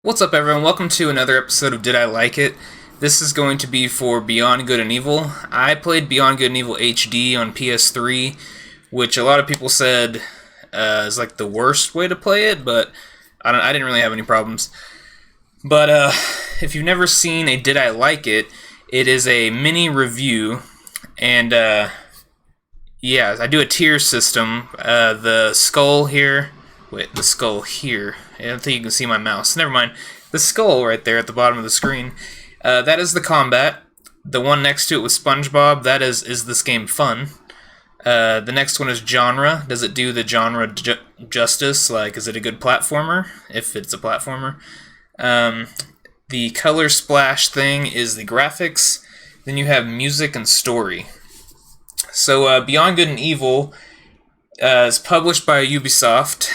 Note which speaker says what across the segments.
Speaker 1: What's up, everyone? Welcome to another episode of Did I Like It? This is going to be for Beyond Good and Evil. I played Beyond Good and Evil HD on PS3, which a lot of people said is like the worst way to play it, but I didn't really have any problems. But if you've never seen a Did I Like It, it is a mini review, and yeah, I do a tier system. The skull here. Wait, the skull here. I don't think you can see my mouse. Never mind. The skull right there at the bottom of the screen. That is the combat. The one next to it with SpongeBob, that is this game fun? The next one is genre. Does it do the genre justice? Like, is it a good platformer? If it's a platformer. The color splash thing is the graphics. Then you have music and story. So, Beyond Good and Evil is published by Ubisoft.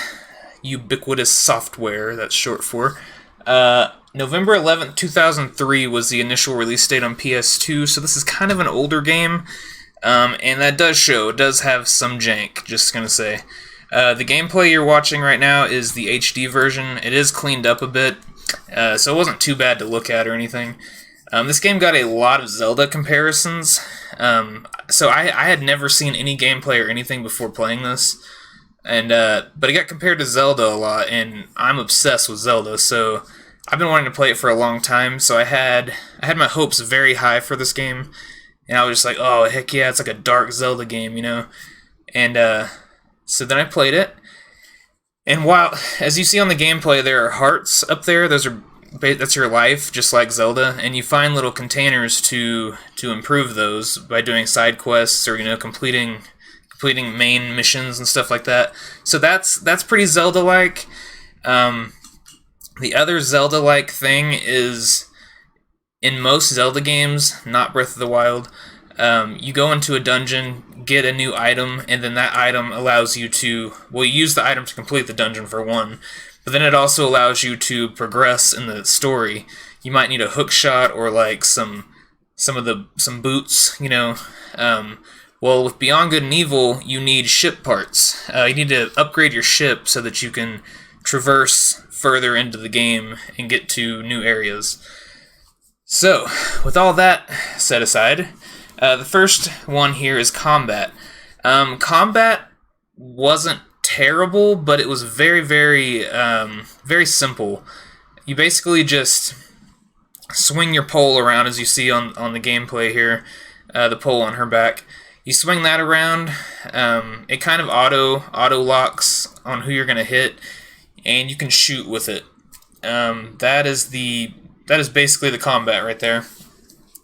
Speaker 1: Ubiquitous Software, that's short for. November 11th, 2003 was the initial release date on PS2, so this is kind of an older game, and that does show. It does have some jank, just gonna say. The gameplay you're watching right now is the HD version. It is cleaned up a bit, so it wasn't too bad to look at or anything. This game got a lot of Zelda comparisons, so I had never seen any gameplay or anything before playing this. And but it got compared to Zelda a lot, and I'm obsessed with Zelda, so I've been wanting to play it for a long time. So I had my hopes very high for this game, and I was just like, oh heck yeah, it's like a dark Zelda game, you know. And so then I played it, and while as you see on the gameplay, there are hearts up there. That's your life, just like Zelda, and you find little containers to improve those by doing side quests or completing main missions and stuff like that. So that's pretty Zelda-like. The other Zelda-like thing is, in most Zelda games, not Breath of the Wild, you go into a dungeon, get a new item, and then that item allows you to, well, you use the item to complete the dungeon for one, but then it also allows you to progress in the story. You might need a hook shot or like some boots, well, with Beyond Good and Evil, you need ship parts. You need to upgrade your ship so that you can traverse further into the game and get to new areas. So, with all that set aside, the first one here is combat. Combat wasn't terrible, but it was very, very, very simple. You basically just swing your pole around, as you see on the gameplay here, the pole on her back. You swing that around, it kind of auto locks on who you're gonna hit, and you can shoot with it. That is basically the combat right there,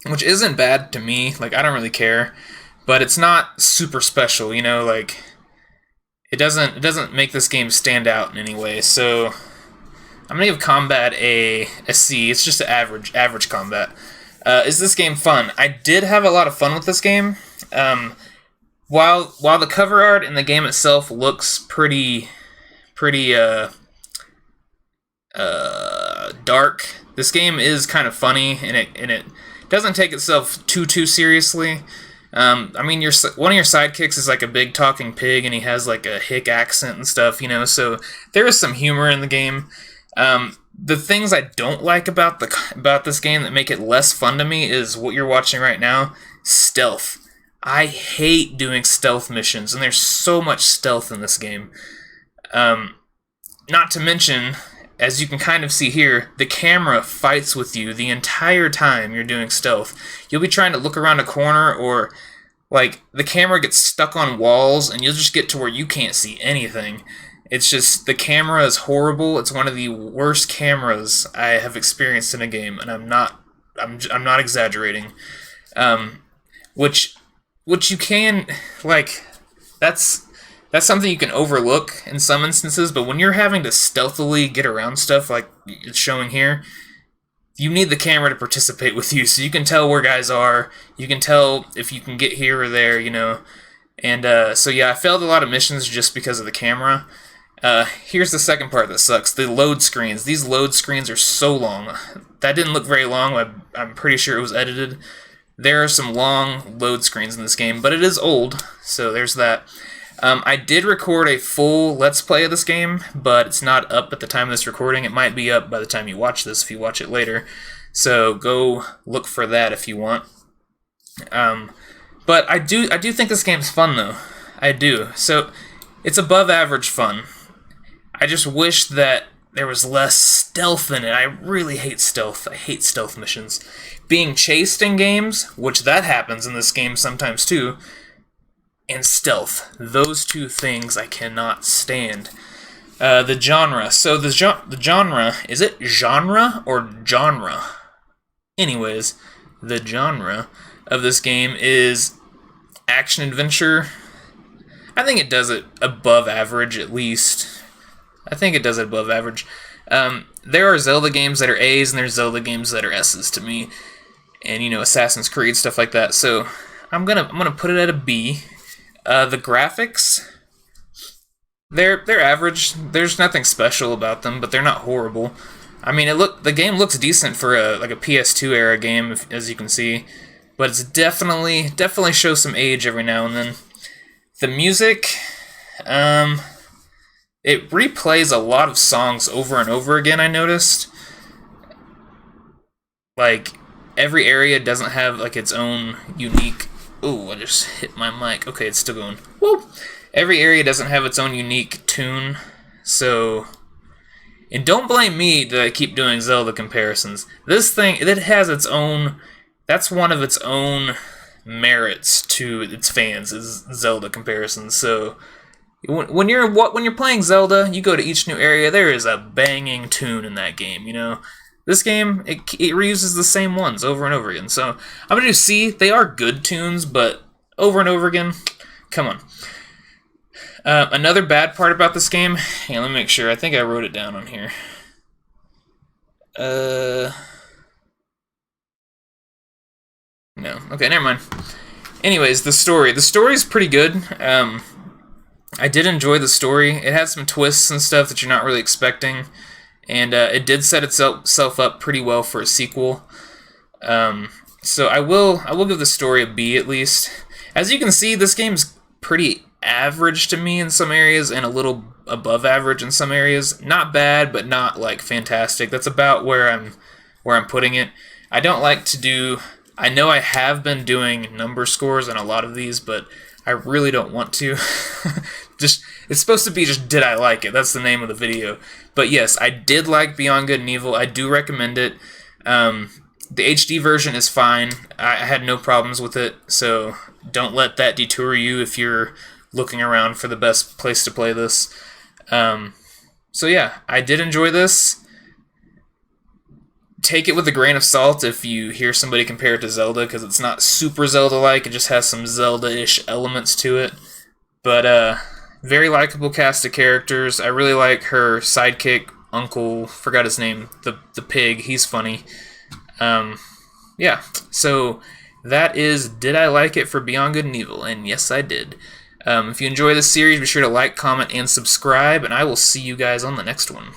Speaker 1: which isn't bad to me. Like, I don't really care, but it's not super special, like it doesn't make this game stand out in any way. So I'm gonna give combat a C. It's just an average combat. Is this game fun? I did have a lot of fun with this game. While the cover art in the game itself looks pretty dark, this game is kind of funny, and it doesn't take itself too seriously. I mean, one of your sidekicks is like a big talking pig, and he has like a hick accent and stuff, so there is some humor in the game. The things I don't like about this game that make it less fun to me is what you're watching right now: stealth. I hate doing stealth missions, and there's so much stealth in this game. Not to mention, as you can kind of see here, the camera fights with you the entire time you're doing stealth. You'll be trying to look around a corner, or like the camera gets stuck on walls, and you'll just get to where you can't see anything. It's just, the camera is horrible. It's one of the worst cameras I have experienced in a game, and I'm not exaggerating. Which you can, like, that's something you can overlook in some instances, but when you're having to stealthily get around stuff like it's showing here, you need the camera to participate with you, so you can tell where guys are, you can tell if you can get here or there, and so yeah, I failed a lot of missions just because of the camera. Here's the second part that sucks: the load screens. These load screens are so long. That didn't look very long. I'm pretty sure it was edited. There are some long load screens in this game, but it is old, so there's that. I did record a full Let's Play of this game, but it's not up at the time of this recording. It might be up by the time you watch this, if you watch it later. So go look for that if you want. But I do think this game's fun, though. I do. So it's above average fun. I just wish that there was less stealth in it. I really hate stealth. I hate stealth missions. Being chased in games, which that happens in this game sometimes too, and stealth. Those two things I cannot stand. The genre. So the genre, is it genre or genre? Anyways, the genre of this game is action-adventure. I think it does it above average, at least. I think it does it above average. There are Zelda games that are A's, and there's Zelda games that are S's to me. And, you know, Assassin's Creed, stuff like that. So, I'm gonna put it at a B. The graphics, they're average. There's nothing special about them, but they're not horrible. I mean, the game looks decent for a PS2 era game, as you can see, but it's definitely shows some age every now and then. The music, it replays a lot of songs over and over again, I noticed. Like, every area doesn't have like its own unique... Ooh, I just hit my mic. Okay, it's still going. Whoa! Every area doesn't have its own unique tune, so... And don't blame me that I keep doing Zelda comparisons. This thing, it has its own... That's one of its own merits to its fans, is Zelda comparisons. So, when you're playing Zelda, you go to each new area, there is a banging tune in that game, you know? This game, it reuses the same ones over and over again. So, I'm going to do C. They are good tunes, but over and over again, come on. Another bad part about this game, hang on, let me make sure. I think I wrote it down on here. No. Okay, never mind. Anyways, the story. The story is pretty good. I did enjoy the story. It had some twists and stuff that you're not really expecting. And it did set itself up pretty well for a sequel. So I will give the story a B at least. As you can see, this game's pretty average to me in some areas and a little above average in some areas. Not bad, but not like fantastic. That's about where I'm putting it. I don't like to do... I know I have been doing number scores on a lot of these, but I really don't want to. It's supposed to be just did I like it. That's the name of the video. But yes, I did like Beyond Good and Evil. I do recommend it. The HD version is fine. I had no problems with it, so don't let that deter you if you're looking around for the best place to play this. So yeah, I did enjoy this. Take it with a grain of salt if you hear somebody compare it to Zelda, because it's not super Zelda-like. It just has some Zelda-ish elements to it. But, very likable cast of characters. I really like her sidekick, uncle, forgot his name, the pig. He's funny. Yeah, so that is Did I Like It for Beyond Good and Evil, and yes, I did. If you enjoy this series, be sure to like, comment, and subscribe, and I will see you guys on the next one.